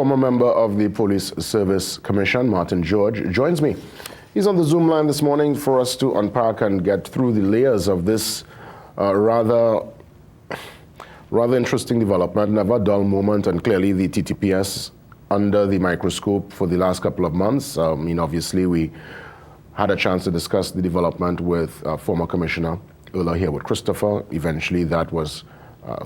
Former member of the Police Service Commission, Martin George, joins me. He's on the Zoom line this morning for us to unpack and get through the layers of this rather interesting development, never a dull moment, and clearly the TTPS under the microscope for the last couple of months. Obviously, we had a chance to discuss the development with former Commissioner earlier here with Christopher. Eventually, that was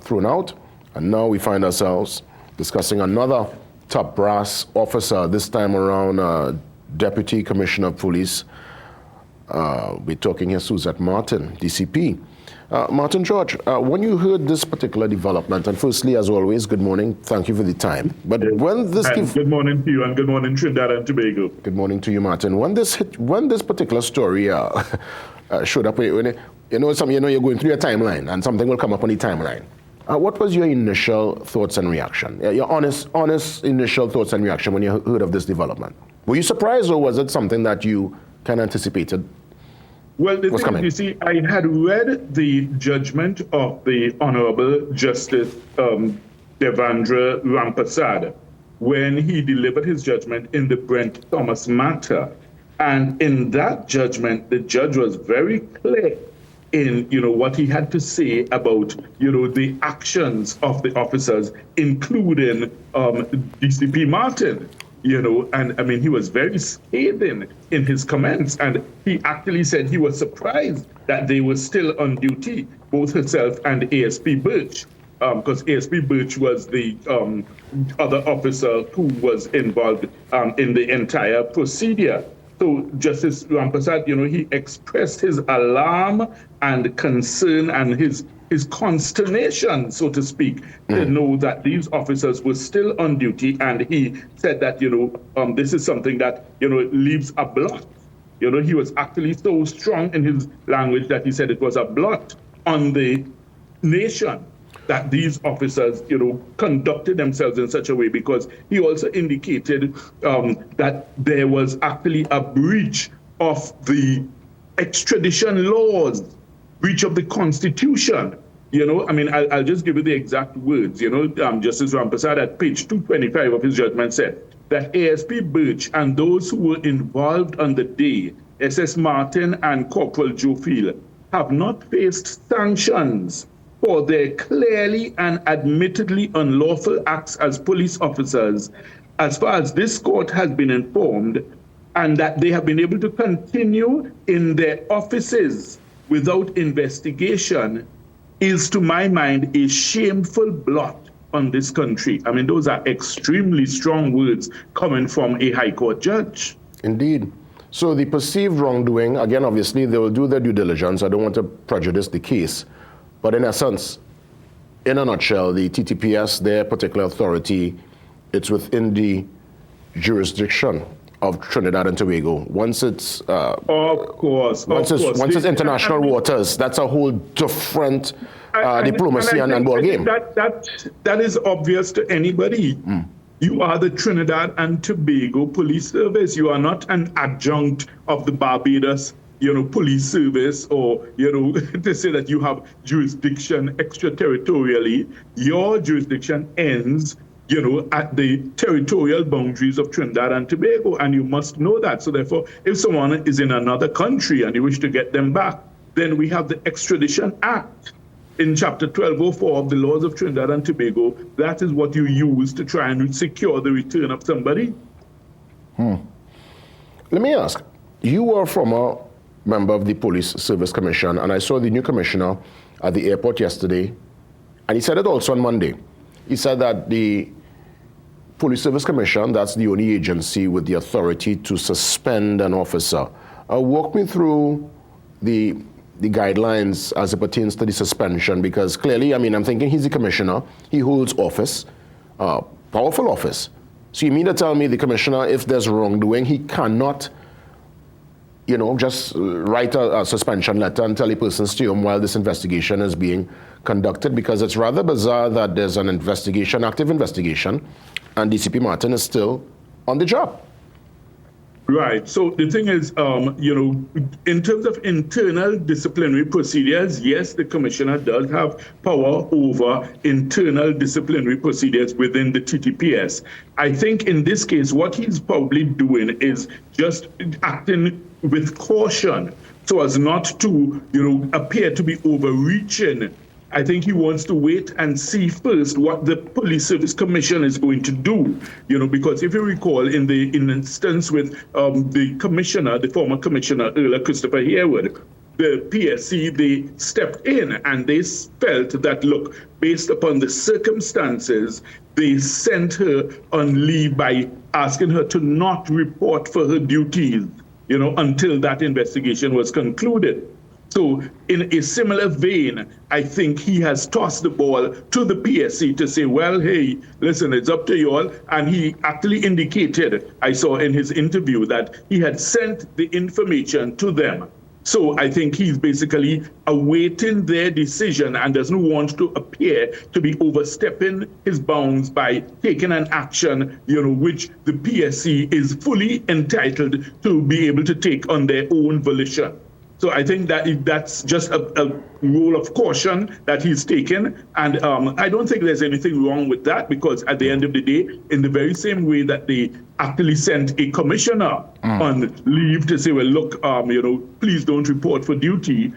thrown out, and now we find ourselves discussing another top brass officer, this time around Deputy Commissioner of Police. We're talking here Suzette Martin, DCP. Martin George, when you heard this particular development, and firstly, as always, good morning, thank you for the time. But when this good morning to you, and good morning Trinidad and Tobago. Good morning to you, Martin. When this particular story showed up, you're going through your timeline, and something will come up on the timeline. What was your initial thoughts and reaction? Your honest initial thoughts and reaction when you heard of this development? Were you surprised, or was it something that you kind of anticipated? Well, the thing is, you see, I had read the judgment of the Honorable Justice Devendra Rampasad when he delivered his judgment in the Brent Thomas matter. And in that judgment, the judge was very clear in what he had to say about the actions of the officers, including DCP Martin. And I mean, he was very scathing in his comments, and he actually said he was surprised that they were still on duty, both herself and ASP Birch, because ASP Birch was the other officer who was involved in the entire procedure. So Justice Rampasad, he expressed his alarm and concern and his consternation, so to speak, to know that these officers were still on duty. And he said that, this is something that, leaves a blot. He was actually so strong in his language that he said it was a blot on the nation that these officers, conducted themselves in such a way, because he also indicated that there was actually a breach of the extradition laws, breach of the Constitution. I'll just give you the exact words. Justice Rampasad at page 225 of his judgment said that ASP Birch and those who were involved on the day, SS Martin and Corporal Joe Field, have not faced sanctions for their clearly and admittedly unlawful acts as police officers, as far as this court has been informed, and that they have been able to continue in their offices without investigation, is, to my mind, a shameful blot on this country. I mean, those are extremely strong words coming from a High Court judge. Indeed. So the perceived wrongdoing, again, obviously, they will do their due diligence. I don't want to prejudice the case. But in essence, in a nutshell, the TTPS, their particular authority, it's within the jurisdiction of Trinidad and Tobago. Once it's once it's international waters, that's a whole different diplomacy and ball game. That is obvious to anybody. You are the Trinidad and Tobago Police Service. You are not an adjunct of the Barbados police service, or to say that you have jurisdiction extraterritorially. Your jurisdiction ends at the territorial boundaries of Trinidad and Tobago, and you must know that. So therefore, if someone is in another country and you wish to get them back, then we have the Extradition Act in Chapter 1204 of the laws of Trinidad and Tobago. That is what you use to try and secure the return of somebody. Let me ask, you were from a member of the Police Service Commission, and I saw the new commissioner at the airport yesterday, and he said it also on Monday. He said that the Police Service Commission, that's the only agency with the authority to suspend an officer. Walk me through the guidelines as it pertains to the suspension, because clearly, I'm thinking he's the commissioner, he holds office, powerful office. So you mean to tell me the commissioner, if there's wrongdoing, he cannot just write a suspension letter and tell a person stay home while this investigation is being conducted? Because it's rather bizarre that there's an investigation, active investigation, and DCP Martin is still on the job. Right. So the thing is, in terms of internal disciplinary procedures, yes, the commissioner does have power over internal disciplinary procedures within the TTPS. I think in this case, what he's probably doing is just acting with caution so as not to, appear to be overreaching. I think he wants to wait and see first what the Police Service Commission is going to do, because if you recall, in the instance with the commissioner, the former commissioner, earlier Christopher Harewood, the PSC, they stepped in and they felt that, look, based upon the circumstances, they sent her on leave by asking her to not report for her duties, until that investigation was concluded. So in a similar vein, I think he has tossed the ball to the PSC to say, well, hey, listen, it's up to you all. And he actually indicated, I saw in his interview, that he had sent the information to them. So I think he's basically awaiting their decision and doesn't want to appear to be overstepping his bounds by taking an action, which the PSC is fully entitled to be able to take on their own volition. So I think that that's just a role of caution that he's taken. And I don't think there's anything wrong with that, because at the end of the day, in the very same way that they actually sent a commissioner on leave to say, well, look, please don't report for duty,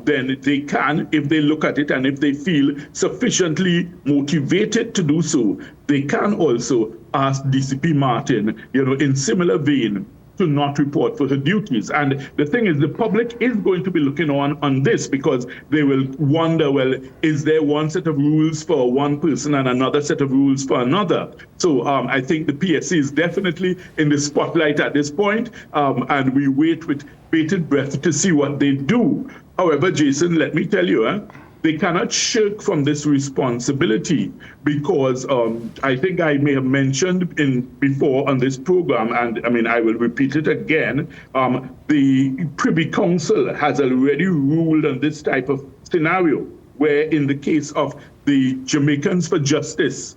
then they can, if they look at it and if they feel sufficiently motivated to do so, they can also ask DCP Martin, in similar vein, to not report for her duties. And the thing is, the public is going to be looking on this, because they will wonder, well, is there one set of rules for one person and another set of rules for another? So I think the PSC is definitely in the spotlight at this point, and we wait with bated breath to see what they do. However, Jason, let me tell you, they cannot shirk from this responsibility, because I think I may have mentioned before on this program, and I mean, I will repeat it again, the Privy Council has already ruled on this type of scenario, where in the case of the Jamaicans for Justice,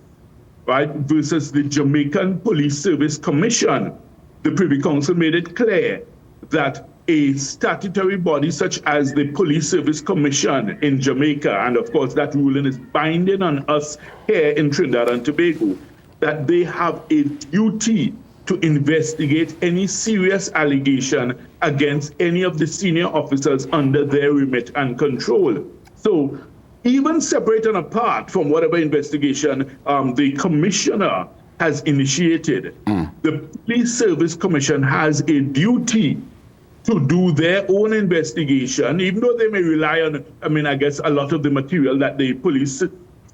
right, versus the Jamaican Police Service Commission, the Privy Council made it clear that a statutory body such as the Police Service Commission in Jamaica, and of course that ruling is binding on us here in Trinidad and Tobago, that they have a duty to investigate any serious allegation against any of the senior officers under their remit and control. So even separate and apart from whatever investigation the commissioner has initiated, the Police Service Commission has a duty to do their own investigation, even though they may rely on, I guess, a lot of the material that the police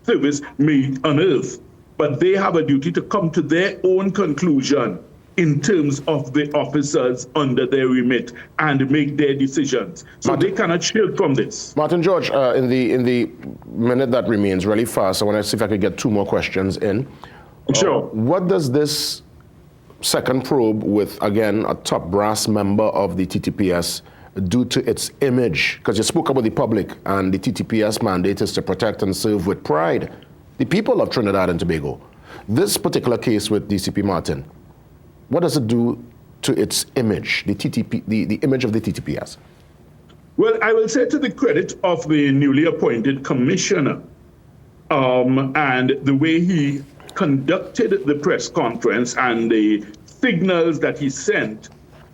service may unearth. But they have a duty to come to their own conclusion in terms of the officers under their remit and make their decisions. So they cannot shield from this. Martin George, in the minute that remains, really fast, I want to see if I could get two more questions in. Sure. What does this second probe with, again, a top brass member of the TTPS do to its image? Because you spoke about the public, and the TTPS mandate is to protect and serve with pride the people of Trinidad and Tobago. This particular case with DCP Martin, what does it do to its image, the image of the TTPS? Well, I will say to the credit of the newly appointed commissioner, and the way he conducted the press conference and the signals that he sent,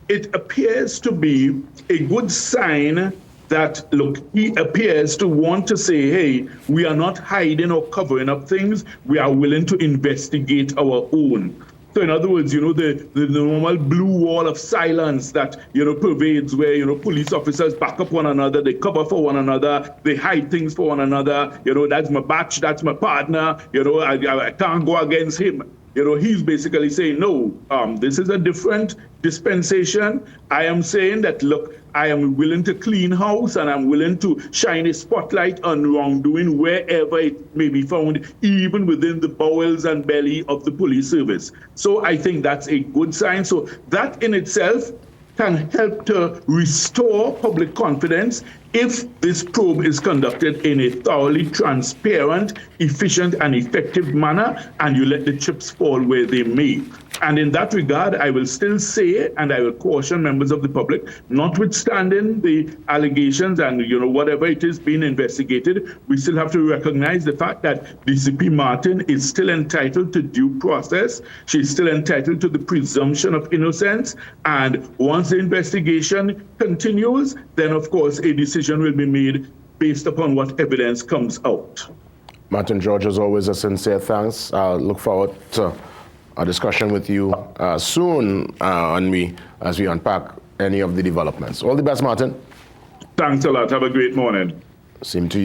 it appears to be a good sign that, look, he appears to want to say, hey, we are not hiding or covering up things. We are willing to investigate our own. So in other words, the normal blue wall of silence that, pervades, where, police officers back up one another, they cover for one another, they hide things for one another, that's my batch, that's my partner, I can't go against him. He's basically saying, no, this is a different dispensation. I am saying that, look, I am willing to clean house, and I'm willing to shine a spotlight on wrongdoing wherever it may be found, even within the bowels and belly of the police service. So I think that's a good sign. So that in itself can help to restore public confidence if this probe is conducted in a thoroughly transparent, efficient, and effective manner, and you let the chips fall where they may. And in that regard, I will still say, and I will caution members of the public, notwithstanding the allegations and whatever it is being investigated, we still have to recognize the fact that DCP Martin is still entitled to due process. She's still entitled to the presumption of innocence. And once the investigation continues, then of course a decision will be made based upon what evidence comes out. Martin George, as always, a sincere thanks. I look forward to a discussion with you soon as we unpack any of the developments. All the best, Martin. Thanks a lot. Have a great morning. Same to you.